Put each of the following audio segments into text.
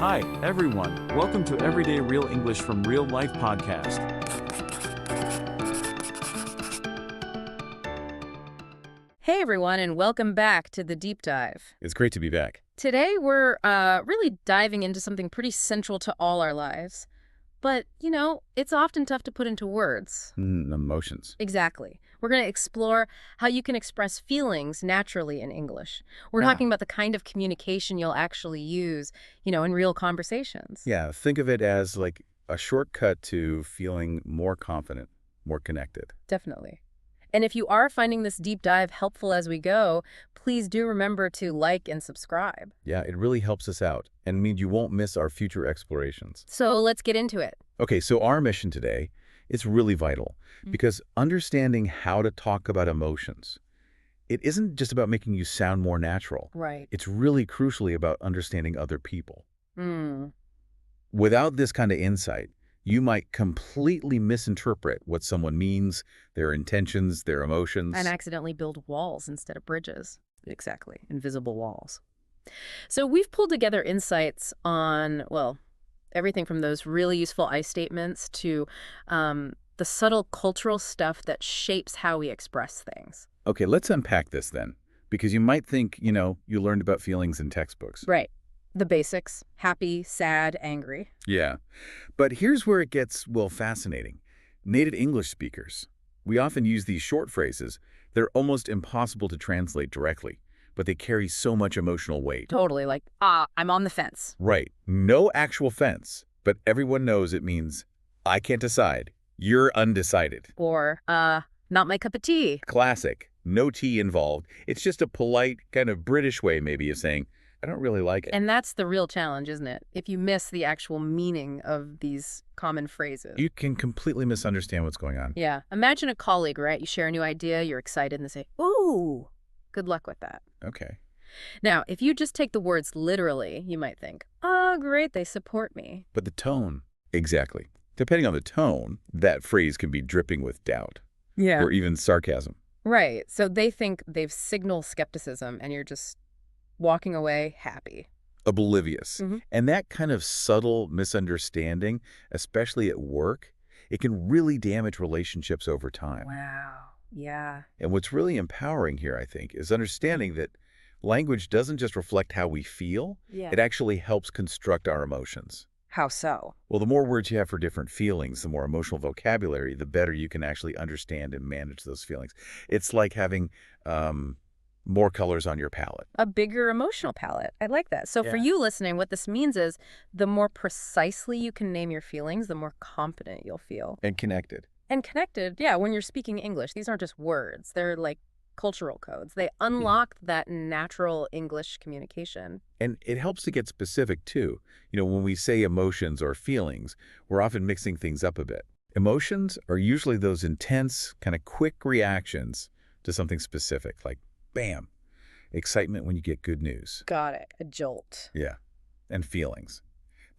Hi, everyone. Welcome to Everyday Real English from Real Life podcast. Hey everyone, and welcome back to the Deep Dive. It's great to be back. Today we're really diving into something pretty central to all our lives. But, it's often tough to put into words. Emotions. Exactly. We're going to explore how you can express feelings naturally in English. We're Yeah. talking about the kind of communication you'll actually use, in real conversations. Yeah, think of it as like a shortcut to feeling more confident, more connected. Definitely. And if you are finding this deep dive helpful as we go, please do remember to like and subscribe. Yeah, it really helps us out and means you won't miss our future explorations. So let's get into it. Okay, so our mission today is really vital because understanding how to talk about emotions, it isn't just about making you sound more natural. Right. It's really crucially about understanding other people. Mm. Without this kind of insight, you might completely misinterpret what someone means, their intentions, their emotions. And accidentally build walls instead of bridges. Exactly. Invisible walls. So we've pulled together insights on, everything from those really useful I statements to the subtle cultural stuff that shapes how we express things. Okay, let's unpack this then, because you might think, you learned about feelings in textbooks. Right. The basics. Happy, sad, angry. Yeah, but here's where it gets, fascinating. Native English speakers, we often use these short phrases. They're almost impossible to translate directly, but they carry so much emotional weight. Totally. Like, I'm on the fence. Right. No actual fence, but everyone knows it means, I can't decide. You're undecided. Or, not my cup of tea. Classic. No tea involved. It's just a polite, kind of British way maybe of saying, I don't really like it. And that's the real challenge, isn't it? If you miss the actual meaning of these common phrases. You can completely misunderstand what's going on. Yeah. Imagine a colleague, right? You share a new idea, you're excited, and they say, ooh, good luck with that. Okay. Now, if you just take the words literally, you might think, oh, great, they support me. But the tone. Exactly. Depending on the tone, that phrase can be dripping with doubt. Yeah. Or even sarcasm. Right. So they think they've signaled skepticism, and you're just walking away happy. Oblivious. Mhm. And that kind of subtle misunderstanding, especially at work, it can really damage relationships over time. Wow. Yeah. And what's really empowering here, I think, is understanding that language doesn't just reflect how we feel, Yeah. it actually helps construct our emotions. How so? Well, the more words you have for different feelings, the more emotional vocabulary, the better you can actually understand and manage those feelings. It's like having more colors on your palette. A bigger emotional palette. I like that. So for Yeah. you listening, what this means is the more precisely you can name your feelings, the more confident you'll feel. And connected. And connected, yeah, when you're speaking English. These aren't just words. They're like cultural codes. They unlock that natural English communication. And it helps to get specific, too. When we say emotions or feelings, we're often mixing things up a bit. Emotions are usually those intense, kind of quick reactions to something specific, like, bam, excitement when you get good news. Got it. A jolt. Yeah. And feelings.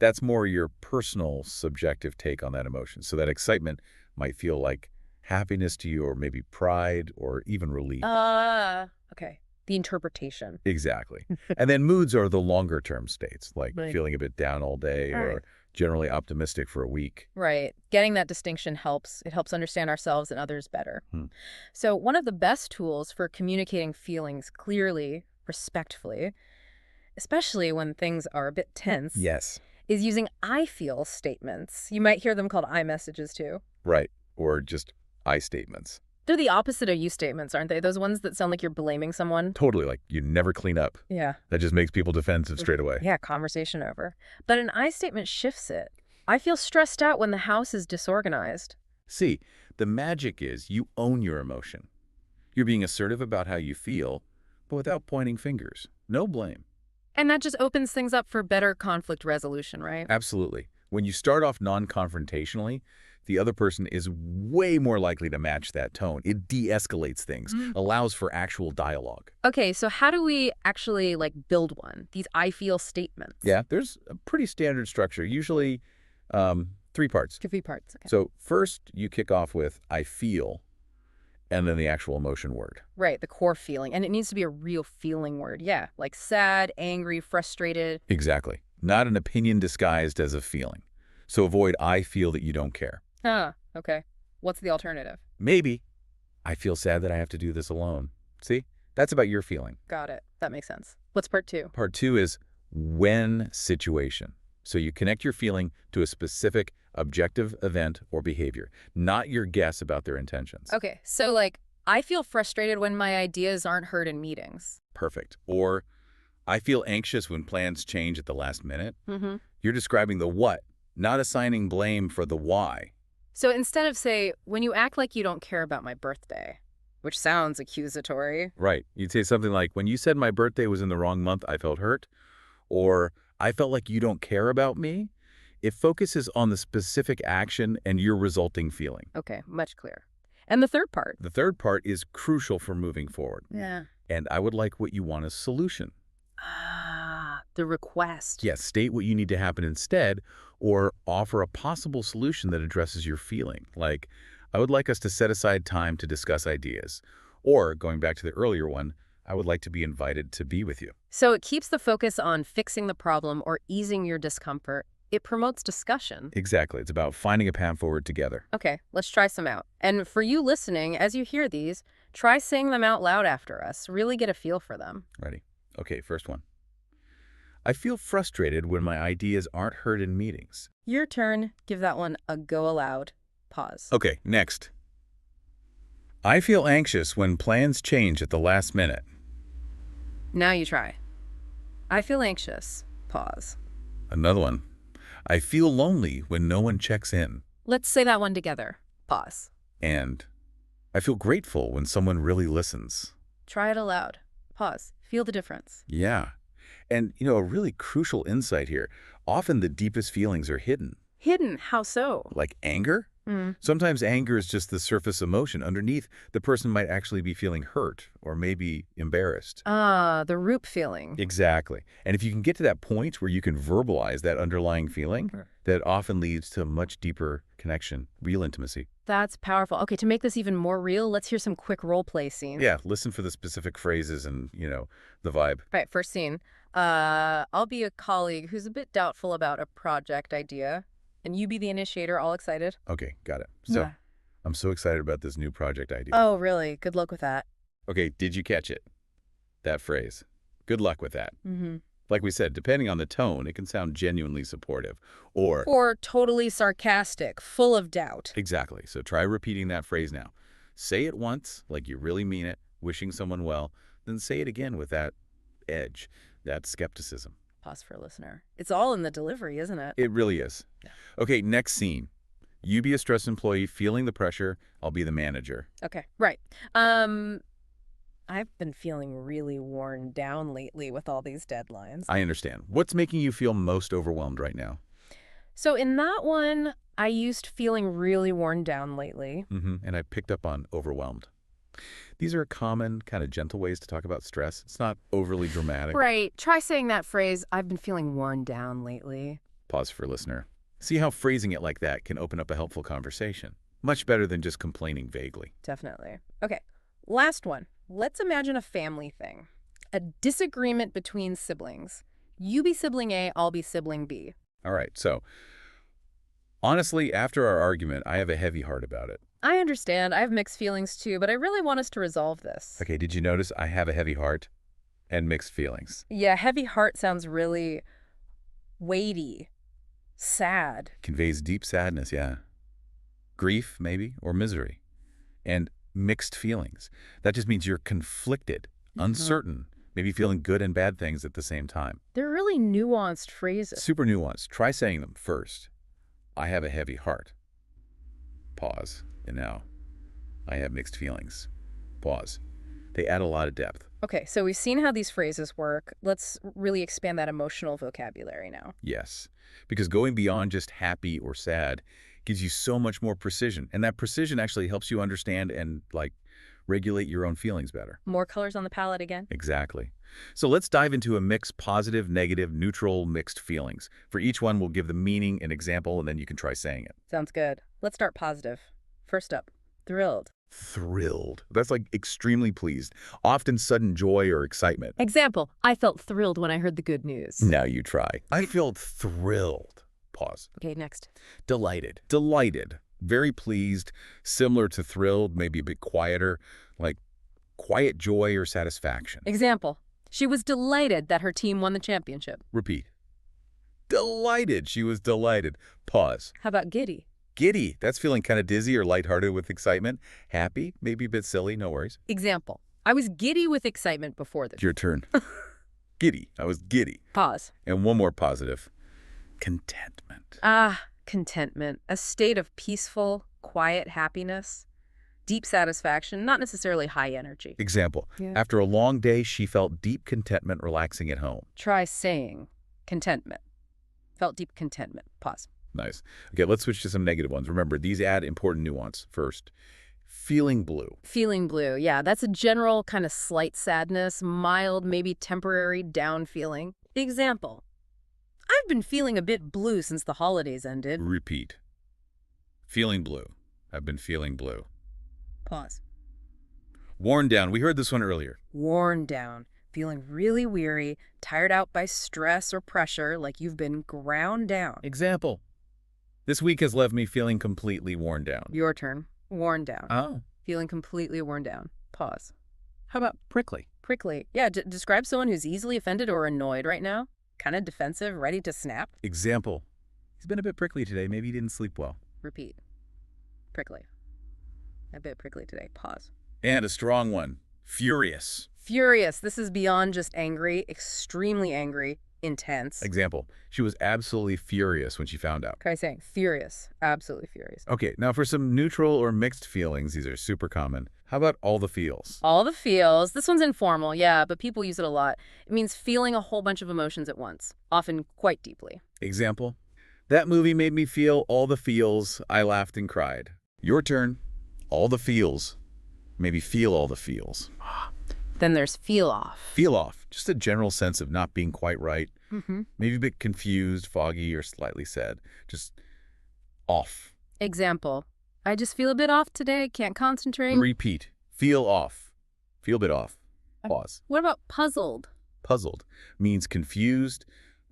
That's more your personal, subjective take on that emotion. So that excitement might feel like happiness to you, or maybe pride, or even relief. Okay. The interpretation. Exactly. And then moods are the longer-term states, like Right. feeling a bit down all day All or right. generally optimistic for a week. Right. Getting that distinction helps. It helps understand ourselves and others better. Hmm. So one of the best tools for communicating feelings clearly, respectfully, especially when things are a bit tense, Yes. is using I feel statements. You might hear them called I messages too. Right. Or just I statements. They're the opposite of you statements, aren't they? Those ones that sound like you're blaming someone. Totally, like you never clean up. Yeah. That just makes people defensive straight away. Yeah, conversation over. But an I statement shifts it. I feel stressed out when the house is disorganized. See, the magic is you own your emotion. You're being assertive about how you feel, but without pointing fingers. No blame. And that just opens things up for better conflict resolution, right? Absolutely. When you start off non-confrontationally, the other person is way more likely to match that tone. It de-escalates things, allows for actual dialogue. Okay, so how do we actually build one? These I feel statements. Yeah, there's a pretty standard structure, usually 3 parts. 3 parts. Okay. So first, you kick off with I feel, and then the actual emotion word. Right, the core feeling. And it needs to be a real feeling word. Yeah, like sad, angry, frustrated. Exactly. not an opinion disguised as a feeling. So avoid I feel that you don't care. Ah, okay. What's the alternative? Maybe, I feel sad that I have to do this alone. See? That's about your feeling. Got it. That makes sense. What's part 2? Part 2 is when situation. So you connect your feeling to a specific objective event or behavior, not your guess about their intentions. Okay, so like, I feel frustrated when my ideas aren't heard in meetings. Perfect. Or I feel anxious when plans change at the last minute. Mm-hmm. You're describing the what, not assigning blame for the why. So instead of, say, when you act like you don't care about my birthday, which sounds accusatory. Right. You'd say something like, when you said my birthday was in the wrong month, I felt hurt. Or I felt like you don't care about me. It focuses on the specific action and your resulting feeling. Okay, much clearer. And the third part? The third part is crucial for moving forward. Yeah. And I would like what you want as solution. Ah, the request. Yes, state what you need to happen instead, or offer a possible solution that addresses your feeling. Like, I would like us to set aside time to discuss ideas. Or, going back to the earlier one, I would like to be invited to be with you. So it keeps the focus on fixing the problem or easing your discomfort. It promotes discussion. Exactly. It's about finding a path forward together. Okay, let's try some out. And for you listening, as you hear these, try saying them out loud after us. Really get a feel for them. Ready? Okay, first one. I feel frustrated when my ideas aren't heard in meetings. Your turn. Give that one a go aloud. Pause. Okay, next. I feel anxious when plans change at the last minute. Now you try. I feel anxious. Pause. Another one. I feel lonely when no one checks in. Let's say that one together. Pause. And I feel grateful when someone really listens. Try it aloud. Pause. Feel the difference. Yeah. And, a really crucial insight here. Often the deepest feelings are hidden. Hidden. How so? Like anger? Sometimes anger is just the surface emotion. Underneath, the person might actually be feeling hurt or maybe embarrassed. Ah, the root feeling. Exactly. And if you can get to that point where you can verbalize that underlying feeling, that often leads to a much deeper connection, real intimacy. That's powerful. Okay, to make this even more real, let's hear some quick role play scenes. Yeah, listen for the specific phrases and, the vibe. Right, first scene. I'll be a colleague who's a bit doubtful about a project idea, and you be the initiator, all excited. Okay, got it. So, Yeah. I'm so excited about this new project idea. Oh, really? Good luck with that. Okay, did you catch it? That phrase. Good luck with that. Mm-hmm. Like we said, depending on the tone, it can sound genuinely supportive. Or totally sarcastic, full of doubt. exactly. So try repeating that phrase now. Say it once, like you really mean it, wishing someone well, then say it again with that edge, that skepticism. Pause for a listener. It's all in the delivery, isn't it? It really is. Yeah. Okay, next scene. You be a stressed employee, feeling the pressure. I'll be the manager. Okay, right. I've been feeling really worn down lately with all these deadlines. I understand. What's making you feel most overwhelmed right now? So in that one, I used feeling really worn down lately. And I picked up on overwhelmed. These are common, kind of gentle ways to talk about stress. It's not overly dramatic. Right. Try saying that phrase, I've been feeling worn down lately. Pause for listener. See how phrasing it like that can open up a helpful conversation. Much better than just complaining vaguely. Definitely. Okay, last one. Let's imagine a family thing. A disagreement between siblings. You be sibling A, I'll be sibling B. All right, so honestly, after our argument, I have a heavy heart about it. I understand. I have mixed feelings too, but I really want us to resolve this. Okay, did you notice I have a heavy heart and mixed feelings? Yeah, heavy heart sounds really weighty, sad. Conveys deep sadness, yeah. Grief, maybe, or misery. And mixed feelings. That just means you're conflicted, uncertain, maybe feeling good and bad things at the same time. They're really nuanced phrases. Super nuanced. Try saying them first. I have a heavy heart. Pause. And now, I have mixed feelings. Pause. They add a lot of depth. Okay, so we've seen how these phrases work. Let's really expand that emotional vocabulary now. Yes. Because going beyond just happy or sad gives you so much more precision. And that precision actually helps you understand and, regulate your own feelings better. More colors on the palette again? Exactly. So let's dive into a mix: positive, negative, neutral, mixed feelings. For each one, we'll give the meaning, an example, and then you can try saying it. Sounds good. Let's start positive. First up, thrilled. Thrilled. That's like extremely pleased. Often sudden joy or excitement. Example, I felt thrilled when I heard the good news. Now you try. I feel thrilled. Pause. Okay, next. Delighted. Delighted. Very pleased. Similar to thrilled, maybe a bit quieter, like quiet joy or satisfaction. Example, she was delighted that her team won the championship. Repeat. Delighted. She was delighted. Pause. How about giddy? Giddy. That's feeling kind of dizzy or lighthearted with excitement. Happy. Maybe a bit silly. No worries. Example, I was giddy with excitement before the Your turn. Giddy. I was giddy. Pause. And one more positive. Contentment. Contentment. A state of peaceful, quiet happiness, deep satisfaction, not necessarily high energy. Example. Yeah. After a long day, she felt deep contentment relaxing at home. Try saying contentment. Felt deep contentment. Pause. Nice. Okay, let's switch to some negative ones. Remember, these add important nuance. First, feeling blue. Feeling blue. Yeah, that's a general kind of slight sadness, mild, maybe temporary down feeling. Example, I've been feeling a bit blue since the holidays ended. Repeat. Feeling blue. I've been feeling blue. Pause. Worn down. We heard this one earlier. Worn down. Feeling really weary, tired out by stress or pressure, like you've been ground down. Example. This week has left me feeling completely worn down. Your turn. Worn down. Oh. Feeling completely worn down. Pause. How about prickly? Prickly. Yeah, describe someone who's easily offended or annoyed right now. Kind of defensive, ready to snap. Example. He's been a bit prickly today. Maybe he didn't sleep well. Repeat. Prickly. A bit prickly today. Pause. And a strong one. Furious. Furious. This is beyond just angry, extremely angry, intense. Example. She was absolutely furious when she found out. Try saying furious. Absolutely furious. Okay, now for some neutral or mixed feelings, these are super common. How about all the feels? All the feels. This one's informal, yeah, but people use it a lot. It means feeling a whole bunch of emotions at once, often quite deeply. Example. That movie made me feel all the feels. I laughed and cried. Your turn. All the feels. Maybe feel all the feels. Then there's feel off. Feel off. Just a general sense of not being quite right. Mm-hmm. Maybe a bit confused, foggy, or slightly sad. Just off. Example. I just feel a bit off today. Can't concentrate. Repeat. Feel off. Feel a bit off. Pause. What about puzzled? Puzzled means confused,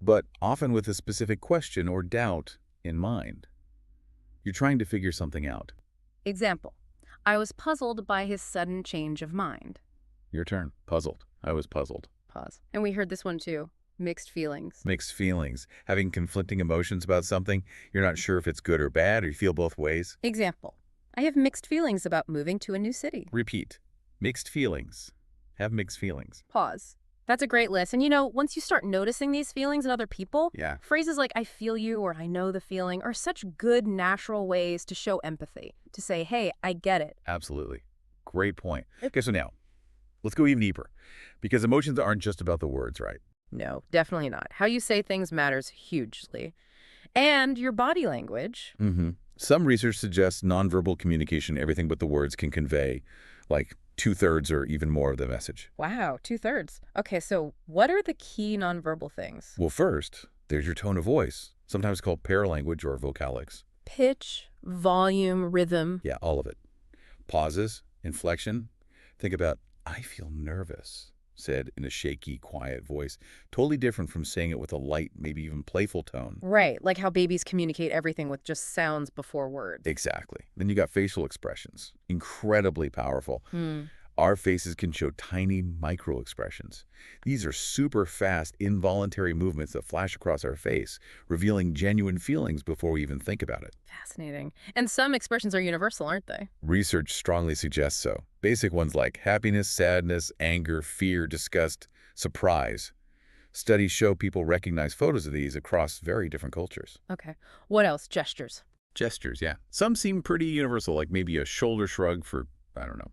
but often with a specific question or doubt in mind. You're trying to figure something out. Example. I was puzzled by his sudden change of mind. Your turn. Puzzled. I was puzzled. Pause. And we heard this one too. Mixed feelings. Mixed feelings. Having conflicting emotions about something, you're not sure if it's good or bad, or you feel both ways. Example. I have mixed feelings about moving to a new city. Repeat. Mixed feelings. Have mixed feelings. Pause. That's a great list. And you know, once you start noticing these feelings in other people, Yeah. phrases like I feel you or I know the feeling are such good natural ways to show empathy, to say, hey, I get it. Absolutely. Great point. Okay, so now, let's go even deeper. Because emotions aren't just about the words, right? No, definitely not. How you say things matters hugely. And your body language. Mm-hmm. Some research suggests nonverbal communication, everything but the words, can convey like 2/3 or even more of the message. Wow, 2/3. Okay, so what are the key nonverbal things? Well, first, there's your tone of voice, sometimes called paralanguage or vocalics. Pitch, volume, rhythm. Yeah, all of it. Pauses, inflection. Think about, I feel nervous, said in a shaky, quiet voice. Totally different from saying it with a light, maybe even playful tone. Right, like how babies communicate everything with just sounds before words. Exactly. Then you got facial expressions. Incredibly powerful. Our faces can show tiny micro expressions. These are super fast, involuntary movements that flash across our face, revealing genuine feelings before we even think about it. Fascinating. And some expressions are universal, aren't they? Research strongly suggests so. Basic ones like happiness, sadness, anger, fear, disgust, surprise. Studies show people recognize photos of these across very different cultures. Okay. What else? Gestures. Gestures, yeah. Some seem pretty universal, like maybe a shoulder shrug for, I don't know.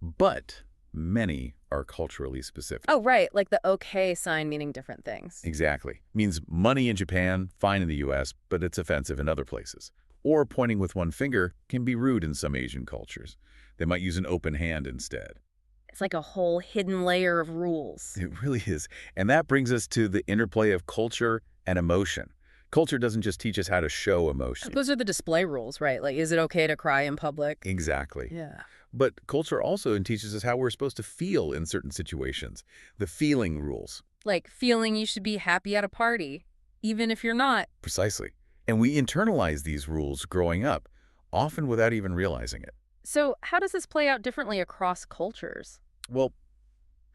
But many are culturally specific. Oh, right. Like the okay sign meaning different things. Exactly. Means money in Japan, fine in the US, but it's offensive in other places. Or pointing with one finger can be rude in some Asian cultures. They might use an open hand instead. It's like a whole hidden layer of rules. It really is. And that brings us to the interplay of culture and emotion. Culture doesn't just teach us how to show emotion. Those are the display rules, right? Like, is it okay to cry in public? Exactly. Yeah. But culture also teaches us how we're supposed to feel in certain situations. The feeling rules. Like feeling you should be happy at a party, even if you're not. Precisely. And we internalize these rules growing up, often without even realizing it. So how does this play out differently across cultures? Well,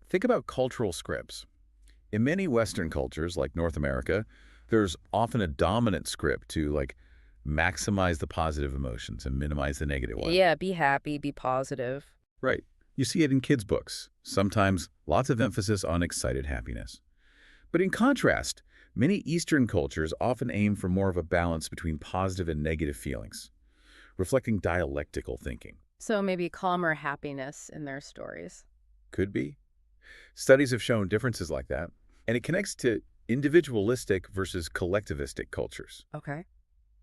think about cultural scripts. In many Western cultures, like North America, there's often a dominant script to, like, maximize the positive emotions and minimize the negative ones. Yeah, be happy, be positive. Right. You see it in kids' books. Sometimes lots of emphasis on excited happiness. But in contrast, many Eastern cultures often aim for more of a balance between positive and negative feelings, reflecting dialectical thinking. So maybe calmer happiness in their stories. Could be. Studies have shown differences like that, and it connects to individualistic versus collectivistic cultures. Okay.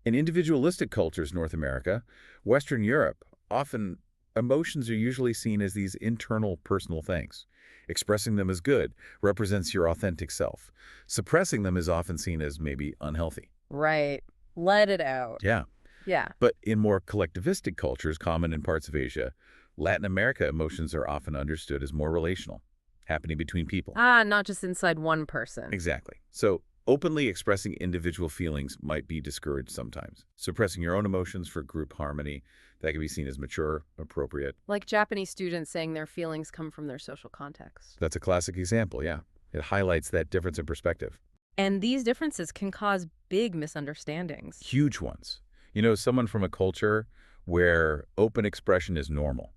In individualistic cultures, North America, Western Europe, often emotions are usually seen as these internal personal things. Expressing them as good represents your authentic self. Suppressing them is often seen as maybe unhealthy. Right. Let it out. Yeah. Yeah. But in more collectivistic cultures common in parts of Asia, Latin America, emotions are often understood as more relational, happening between people. Not just inside one person. Exactly. So openly expressing individual feelings might be discouraged sometimes. Suppressing your own emotions for group harmony, that can be seen as mature, appropriate. Like Japanese students saying their feelings come from their social context. That's a classic example, yeah. It highlights that difference in perspective. And these differences can cause big misunderstandings. Huge ones. You know, someone from a culture where open expression is normal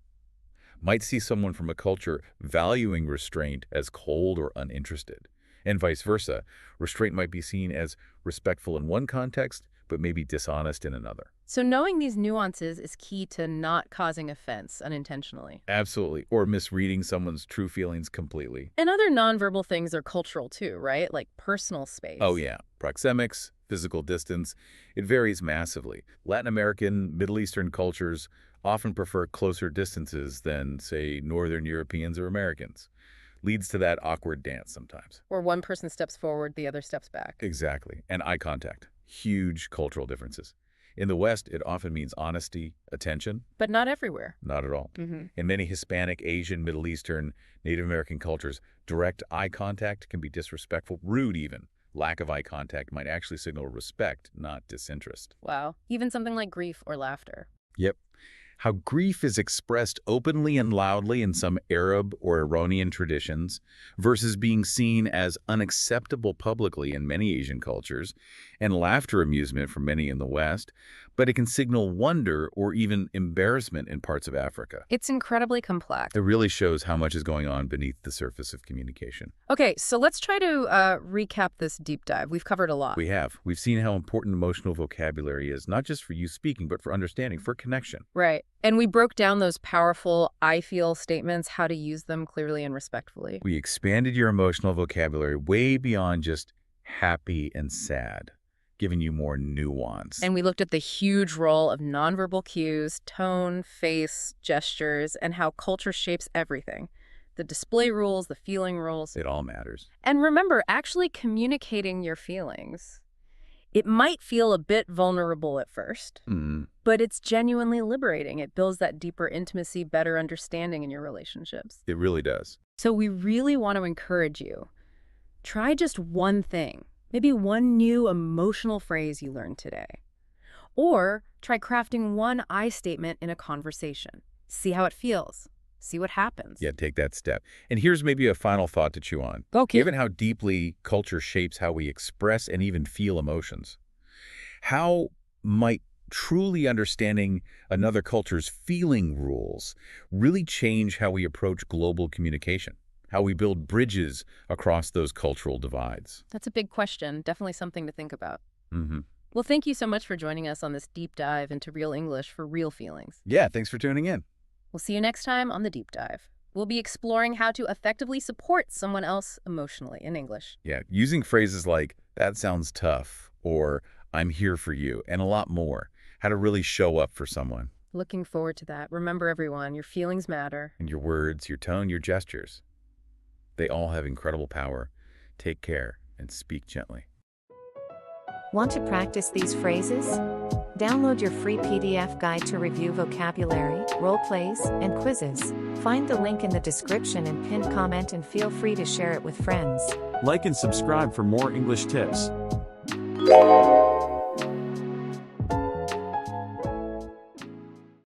might see someone from a culture valuing restraint as cold or uninterested. And vice versa. Restraint might be seen as respectful in one context, but maybe dishonest in another. So knowing these nuances is key to not causing offense unintentionally. Absolutely. Or misreading someone's true feelings completely. And other nonverbal things are cultural too, right? Like personal space. Oh, yeah. Proxemics, physical distance. It varies massively. Latin American, Middle Eastern cultures often prefer closer distances than, say, Northern Europeans or Americans. Leads to that awkward dance sometimes. Where one person steps forward, the other steps back. Exactly. And eye contact. Huge cultural differences. In the West, it often means honesty, attention. But not everywhere. Not at all. Mm-hmm. In many Hispanic, Asian, Middle Eastern, Native American cultures, direct eye contact can be disrespectful, rude even. Lack of eye contact might actually signal respect, not disinterest. Wow. Even something like grief or laughter. Yep. How grief is expressed openly and loudly in some Arab or Iranian traditions versus being seen as unacceptable publicly in many Asian cultures, and laughter amusement for many in the West, but it can signal wonder or even embarrassment in parts of Africa. It's incredibly complex. It really shows how much is going on beneath the surface of communication. Okay, so let's try to recap this deep dive. We've covered a lot. We've seen how important emotional vocabulary is, not just for you speaking, but for understanding, for connection. Right. And we broke down those powerful I feel statements, how to use them clearly and respectfully. We expanded your emotional vocabulary way beyond just happy and sad, giving you more nuance. And we looked at the huge role of nonverbal cues, tone, face, gestures, and how culture shapes everything. The display rules, the feeling rules. It all matters. And remember, actually communicating your feelings. It might feel a bit vulnerable at first, but it's genuinely liberating. It builds that deeper intimacy, better understanding in your relationships. It really does. So we really want to encourage you. Try just one thing, maybe one new emotional phrase you learned today. Or try crafting one I statement in a conversation. See how it feels. See what happens. Yeah, take that step. And here's maybe a final thought to chew on. Okay. Given how deeply culture shapes how we express and even feel emotions, how might truly understanding another culture's feeling rules really change how we approach global communication, how we build bridges across those cultural divides? That's a big question. Definitely something to think about. Mm-hmm. Well, thank you so much for joining us on this deep dive into real English for real feelings. Yeah, thanks for tuning in. We'll see you next time on The Deep Dive. We'll be exploring how to effectively support someone else emotionally in English. Yeah, using phrases like, that sounds tough, or I'm here for you, and a lot more. How to really show up for someone. Looking forward to that. Remember, everyone, your feelings matter. And your words, your tone, your gestures. They all have incredible power. Take care and speak gently. Want to practice these phrases? Download your free PDF guide to review vocabulary, role plays, and quizzes. Find the link in the description and pinned comment, and feel free to share it with friends. Like and subscribe for more English tips.